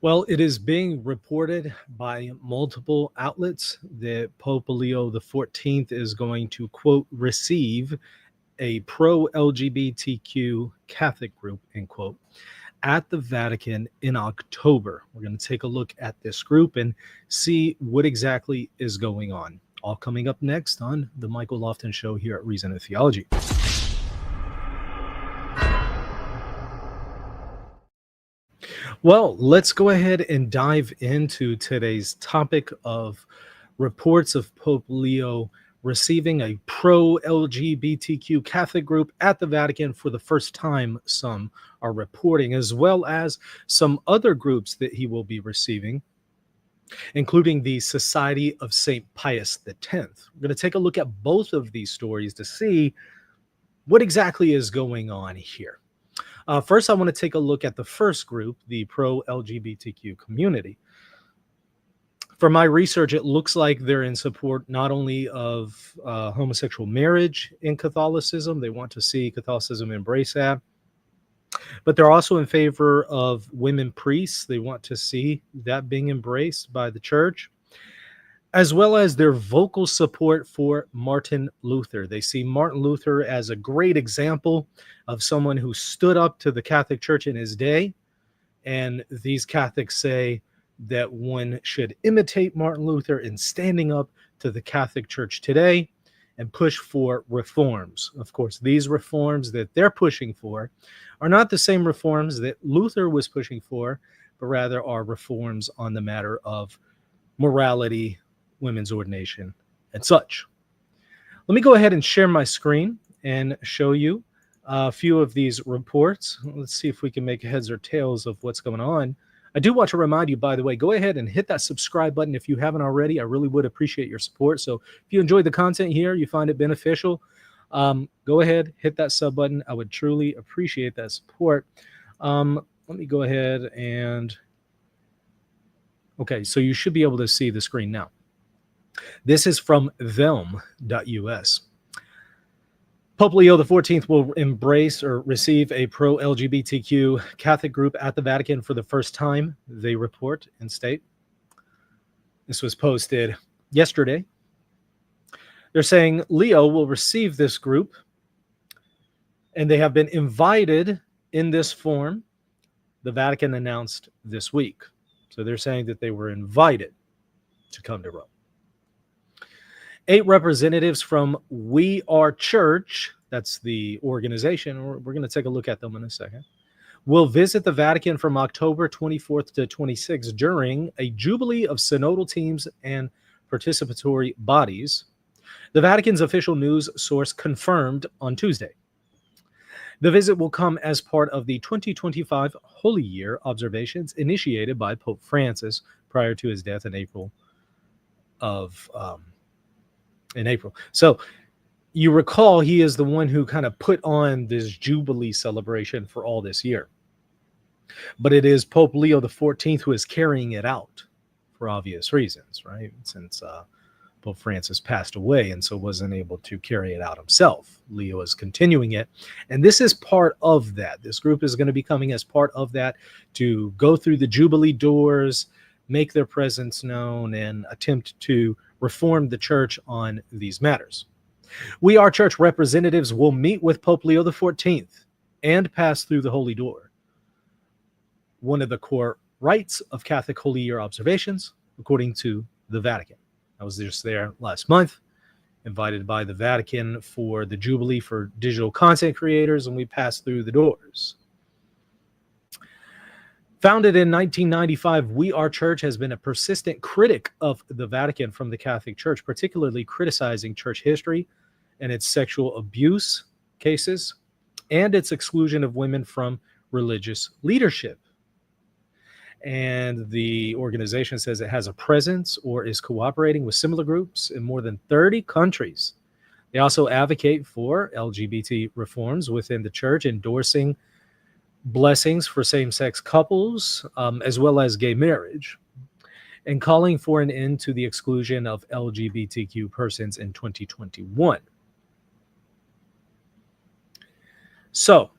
Well, it is being reported by multiple outlets that Pope Leo the 14th is going to, quote, receive a pro-LGBTQ Catholic group, end quote, at the Vatican in October. We're going to take a look at this group and see what exactly is going on. All coming up next on the Michael Lofton Show here at Reason and Theology. Well, let's go ahead and dive into today's topic of reports of Pope Leo receiving a pro-LGBTQ Catholic group at the Vatican for the first time, some are reporting, as well as some other groups that he will be receiving, including the Society of St. Pius X. We're going to take a look at both of these stories to see what exactly is going on here. First, I want to take a look at the first group, the pro-LGBTQ community. From my research, it looks like they're in support not only of homosexual marriage in Catholicism, they want to see Catholicism embrace that, but they're also in favor of women priests. They want to see that being embraced by the church, as well as their vocal support for Martin Luther. They see Martin Luther as a great example of someone who stood up to the Catholic Church in his day. And these Catholics say that one should imitate Martin Luther in standing up to the Catholic Church today and push for reforms. Of course, these reforms that they're pushing for are not the same reforms that Luther was pushing for, but rather are reforms on the matter of morality, women's ordination, and such. Let me go ahead and share my screen and show you a few of these reports. Let's see if we can make heads or tails of what's going on. I do want to remind you, by the way, go ahead and hit that subscribe button if you haven't already. I really would appreciate your support. So if you enjoy the content here, you find it beneficial, go ahead, hit that sub button. I would truly appreciate that support. Let me go ahead and... Okay, so you should be able to see the screen now. This is from them.us. Pope Leo XIV will embrace or receive a pro-LGBTQ Catholic group at the Vatican for the first time, they report and state. This was posted yesterday. They're saying Leo will receive this group, and they have been invited in this form, the Vatican announced this week. So they're saying that they were invited to come to Rome. 8 representatives from We Are Church, that's the organization, we're going to take a look at them in a second, will visit the Vatican from October 24th to 26th during a Jubilee of synodal teams and participatory bodies. The Vatican's official news source confirmed on Tuesday. The visit will come as part of the 2025 Holy Year observations initiated by Pope Francis prior to his death in April. So you recall he is the one who kind of put on this Jubilee celebration for all this year. But it is Pope Leo XIV who is carrying it out for obvious reasons, right? Since Pope Francis passed away and so wasn't able to carry it out himself. Leo is continuing it. And this is part of that. This group is going to be coming as part of that to go through the Jubilee doors, make their presence known, and attempt to reform the church on these matters. We Are Church representatives will meet with Pope Leo XIV and pass through the Holy Door, one of the core rites of Catholic Holy Year observations, according to the Vatican. I was just there last month, invited by the Vatican for the Jubilee for digital content creators, and we passed through the doors. Founded in 1995, We Are Church has been a persistent critic of the Vatican from the Catholic Church, particularly criticizing church history and its sexual abuse cases and its exclusion of women from religious leadership. And the organization says it has a presence or is cooperating with similar groups in more than 30 countries. They also advocate for LGBT reforms within the church, endorsing blessings for same-sex couples, as well as gay marriage, and calling for an end to the exclusion of LGBTQ persons in 2021. So,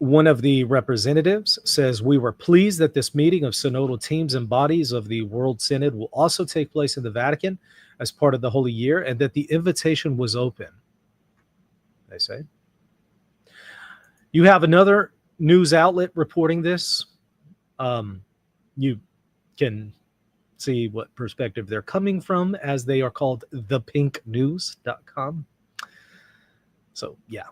One of the representatives says, "We were pleased that this meeting of synodal teams and bodies of the World Synod will also take place in the Vatican as part of the Holy Year, and that the invitation was open," they say. You have another news outlet reporting this. You can see what perspective they're coming from, as they are called thepinknews.com. So, yeah.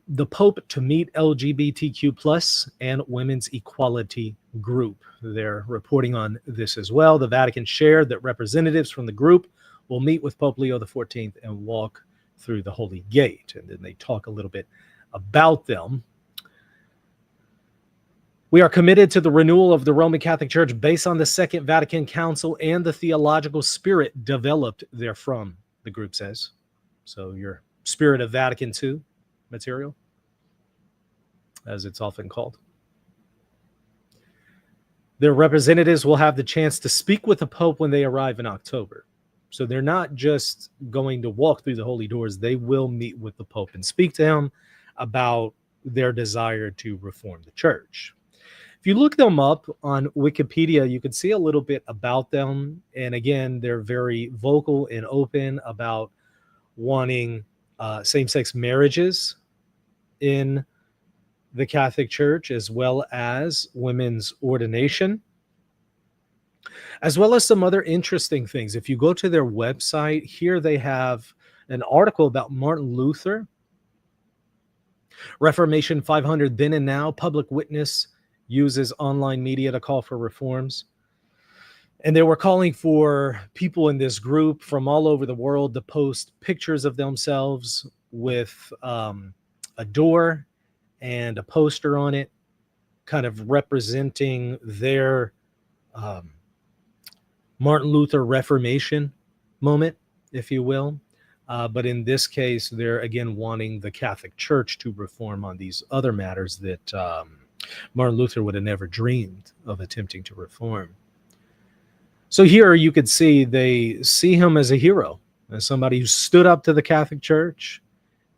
The Pope to meet LGBTQ plus and women's equality group. They're reporting on this as well. The Vatican shared that representatives from the group will meet with Pope Leo XIV and walk through the Holy Gate. And then they talk a little bit about them. "We are committed to the renewal of the Roman Catholic Church based on the Second Vatican Council and the theological spirit developed therefrom," the group says. So your Spirit of Vatican II material, as it's often called. Their representatives will have the chance to speak with the Pope when they arrive in October. So they're not just going to walk through the holy doors. They will meet with the Pope and speak to him about their desire to reform the church. If you look them up on Wikipedia, you can see a little bit about them. And again, they're very vocal and open about wanting same-sex marriages in the Catholic Church, as well as women's ordination, as well as some other interesting things. If you go to their website, here they have an article about Martin Luther, Reformation 500 Then and Now, public witness uses online media to call for reforms. And they were calling for people in this group from all over the world to post pictures of themselves with a door and a poster on it, kind of representing their Martin Luther Reformation moment, if you will. But in this case, they're again wanting the Catholic Church to reform on these other matters that Martin Luther would have never dreamed of attempting to reform. So here you could see they see him as a hero, as somebody who stood up to the Catholic Church,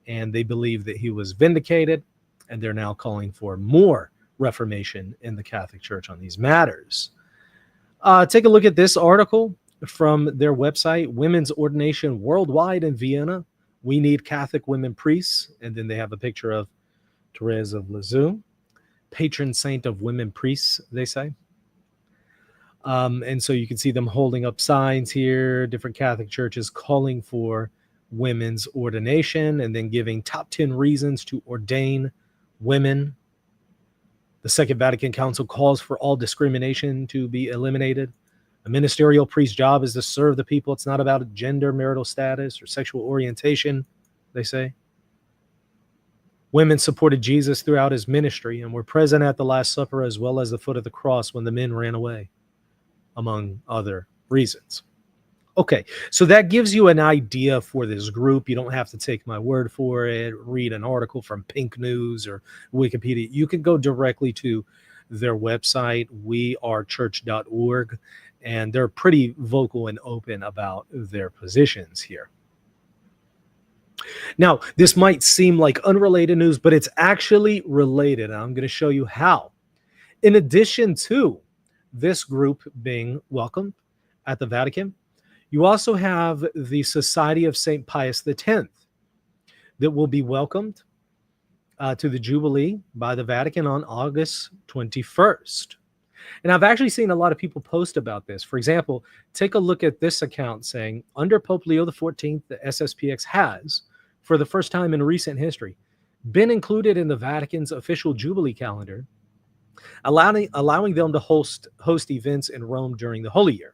and they believe that he was vindicated, and they're now calling for more reformation in the Catholic Church on these matters. Take a look at this article from their website, Women's Ordination Worldwide in Vienna. We need Catholic women priests. And then they have a picture of Therese of Lisieux, patron saint of women priests, they say. And so you can see them holding up signs here, different Catholic churches calling for women's ordination, and then giving top 10 reasons to ordain women. The Second Vatican Council calls for all discrimination to be eliminated. A ministerial priest's job is to serve the people. It's not about gender, marital status, or sexual orientation, they say. Women supported Jesus throughout his ministry and were present at the Last Supper as well as the foot of the cross when the men ran away, among other reasons. Okay, so that gives you an idea for this group. You don't have to take my word for it, read an article from Pink News or Wikipedia. You can go directly to their website, wearechurch.org, and they're pretty vocal and open about their positions here. Now, this might seem like unrelated news, but it's actually related, and I'm going to show you how. In addition to this group being welcomed at the Vatican, you also have the Society of St. Pius X that will be welcomed to the Jubilee by the Vatican on August 21st. And I've actually seen a lot of people post about this. For example, take a look at this account saying, under Pope Leo XIV, the SSPX has, for the first time in recent history, been included in the Vatican's official Jubilee calendar, allowing them to host events in Rome during the Holy Year.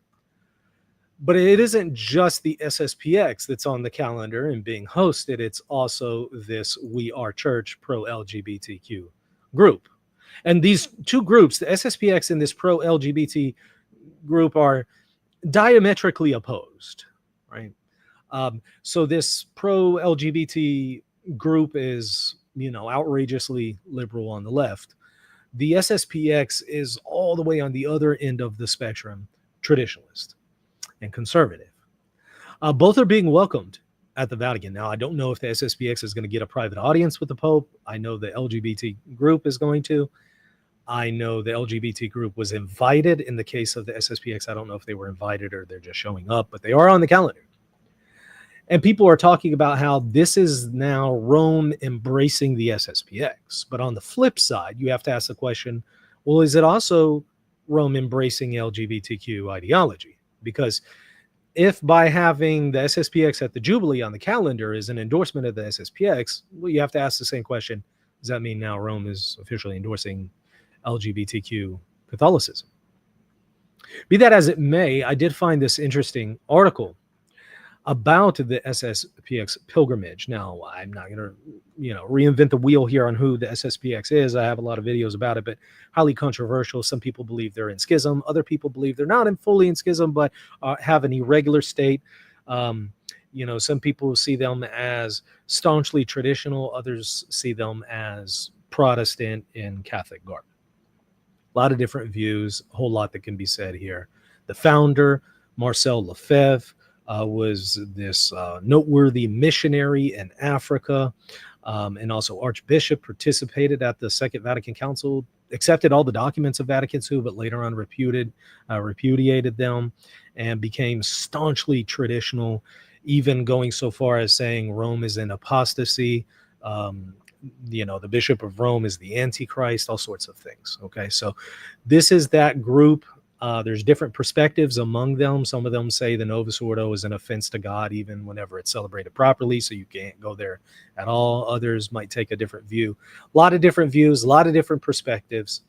But it isn't just the SSPX that's on the calendar and being hosted. It's also this We Are Church Pro-LGBTQ group. And these two groups, the SSPX and this Pro-LGBT group, are diametrically opposed, right? So this Pro-LGBT group is, outrageously liberal on the left. The SSPX is all the way on the other end of the spectrum, traditionalist and conservative. Both are being welcomed at the Vatican. Now, I don't know if the SSPX is going to get a private audience with the Pope. I know the LGBT group is going to. I know the LGBT group was invited. In the case of the SSPX, I don't know if they were invited or they're just showing up, but they are on the calendar. And people are talking about how this is now Rome embracing the SSPX. But on the flip side, you have to ask the question, well, is it also Rome embracing LGBTQ ideology? Because if by having the SSPX at the Jubilee on the calendar is an endorsement of the SSPX, well, you have to ask the same question. Does that mean now Rome is officially endorsing LGBTQ Catholicism? Be that as it may, I did find this interesting article about the SSPX pilgrimage. Now, I'm not going to, reinvent the wheel here on who the SSPX is. I have a lot of videos about it, but highly controversial. Some people believe they're in schism. Other people believe they're not fully in schism, but have an irregular state. Some people see them as staunchly traditional. Others see them as Protestant in Catholic garb. A lot of different views, a whole lot that can be said here. The founder, Marcel Lefebvre, was this noteworthy missionary in Africa, and also Archbishop, participated at the Second Vatican Council, accepted all the documents of Vatican II, but later on repudiated them and became staunchly traditional, even going so far as saying Rome is in apostasy. The Bishop of Rome is the Antichrist, all sorts of things. Okay, so this is that group. There's different perspectives among them. Some of them say the Novus Ordo is an offense to God, even whenever it's celebrated properly, so you can't go there at all. Others might take a different view. A lot of different views, a lot of different perspectives,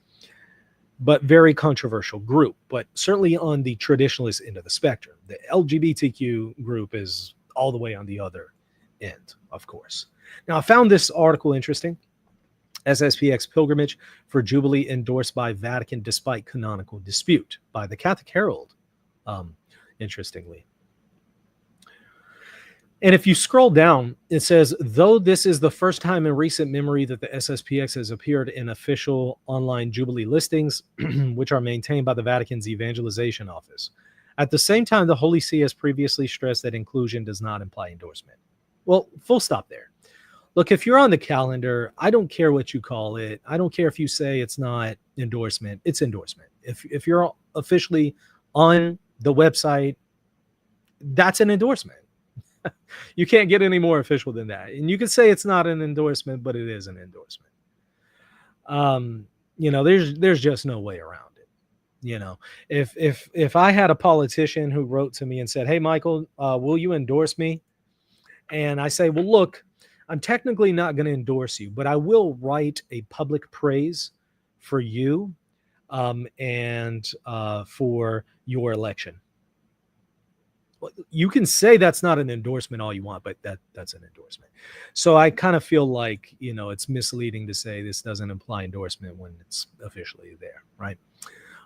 but very controversial group. But certainly on the traditionalist end of the spectrum, the LGBTQ group is all the way on the other end, of course. Now, I found this article interesting. SSPX pilgrimage for Jubilee endorsed by Vatican despite canonical dispute, by the Catholic Herald, interestingly. And if you scroll down, it says, though this is the first time in recent memory that the SSPX has appeared in official online Jubilee listings, which are maintained by the Vatican's Evangelization Office. At the same time, the Holy See has previously stressed that inclusion does not imply endorsement. Well, full stop there. Look, if you're on the calendar, I don't care what you call it. I don't care if you say it's not endorsement. It's endorsement. If you're officially on the website, that's an endorsement. You can't get any more official than that. And you can say it's not an endorsement, but it is an endorsement. There's just no way around it. If I had a politician who wrote to me and said, "Hey, Michael, will you endorse me?" And I say, "Well, look, I'm technically not going to endorse you, but I will write a public praise for you and for your election." Well, you can say that's not an endorsement all you want, but that's an endorsement. So I kind of feel like, it's misleading to say this doesn't imply endorsement when it's officially there, right?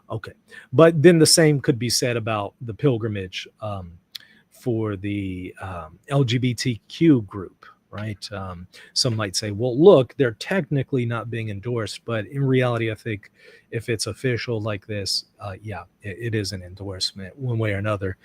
Okay. But then the same could be said about the pilgrimage for the LGBTQ group. Right. Some might say, well, look, they're technically not being endorsed, but in reality, I think if it's official like this, it is an endorsement one way or another.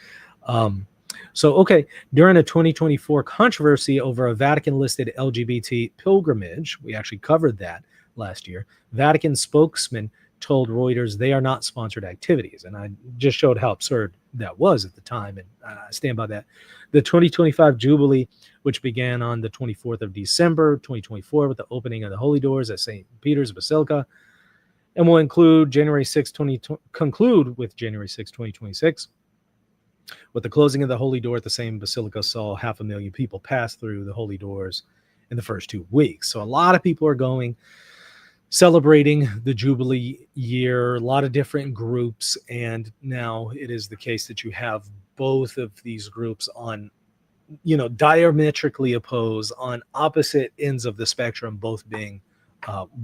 During a 2024 controversy over a Vatican-listed LGBT pilgrimage, we actually covered that last year, Vatican spokesman told Reuters they are not sponsored activities. And I just showed how absurd that was at the time, and I stand by that. The 2025 Jubilee, which began on the 24th of December, 2024, with the opening of the Holy Doors at St. Peter's Basilica, and will conclude with January 6, 2026. With the closing of the Holy Door at the same basilica saw 500,000 people pass through the Holy Doors in the first 2 weeks. So a lot of people are going, celebrating the Jubilee year, a lot of different groups, and now it is the case that you have both of these groups on, diametrically opposed, on opposite ends of the spectrum, both being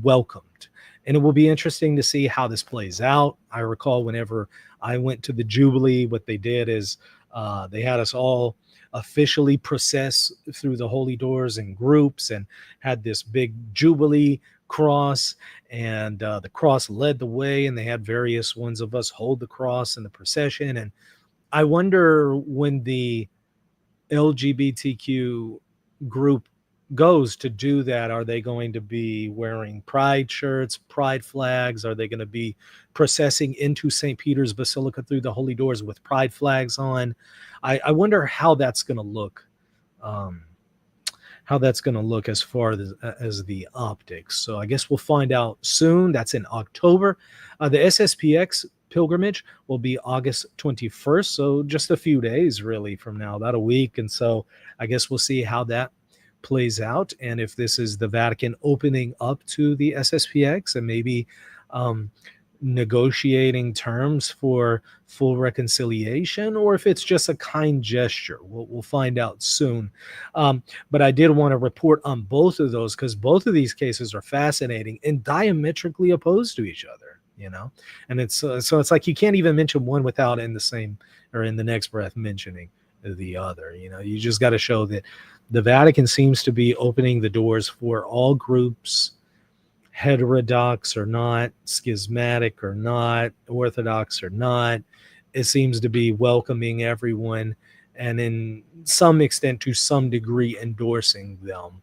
welcomed. And it will be interesting to see how this plays out. I recall whenever I went to the Jubilee, what they did is they had us all officially process through the Holy Doors in groups and had this big Jubilee cross, and the cross led the way, and they had various ones of us hold the cross in the procession. And I wonder when the LGBTQ group goes to do that, are they going to be wearing pride shirts, pride flags? Are they going to be processing into St. Peter's Basilica through the holy doors with pride flags on? I wonder how that's going to look. Um, how that's going to look as far as the optics. So I guess we'll find out soon. That's in October. The SSPX pilgrimage will be August 21st. So just a few days really from now, about a week. And so I guess we'll see how that plays out. And if this is the Vatican opening up to the SSPX and maybe um, negotiating terms for full reconciliation, or if it's just a kind gesture. We'll find out soon. But I did want to report on both of those because both of these cases are fascinating and diametrically opposed to each other, and it's so it's like you can't even mention one without in the same or in the next breath mentioning the other. You just got to show that the Vatican seems to be opening the doors for all groups, heterodox or not, schismatic or not, orthodox or not. It seems to be welcoming everyone and in some extent, to some degree, endorsing them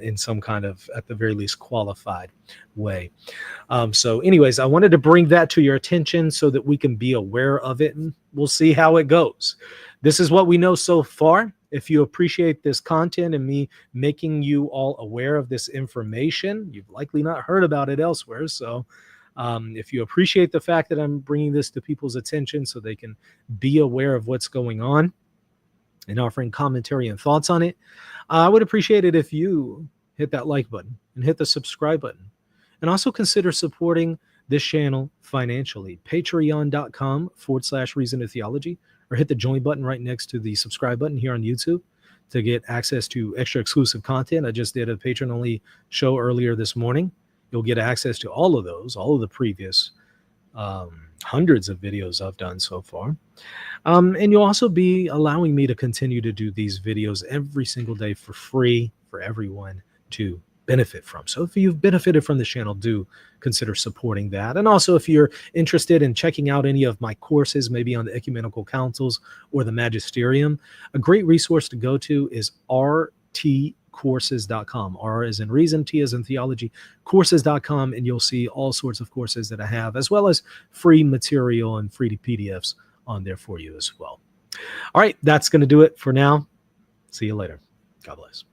in some kind of, at the very least, qualified way. So anyways, I wanted to bring that to your attention so that we can be aware of it, and we'll see how it goes. This is what we know so far. If you appreciate this content and me making you all aware of this information, you've likely not heard about it elsewhere. So if you appreciate the fact that I'm bringing this to people's attention so they can be aware of what's going on and offering commentary and thoughts on it, I would appreciate it if you hit that like button and hit the subscribe button. And also consider supporting this channel financially. Patreon.com/Reason to Theology, or hit the join button right next to the subscribe button here on YouTube to get access to extra exclusive content. I just did a patron-only show earlier this morning. You'll get access to all of those, all of the previous hundreds of videos I've done so far. And you'll also be allowing me to continue to do these videos every single day for free for everyone to benefit from. So if you've benefited from this channel, do consider supporting that. And also, if you're interested in checking out any of my courses, maybe on the ecumenical councils or the magisterium, a great resource to go to is rtcourses.com. R as in reason, T as in theology, courses.com, and you'll see all sorts of courses that I have, as well as free material and free PDFs on there for you as well. All right, that's going to do it for now. See you later. God bless.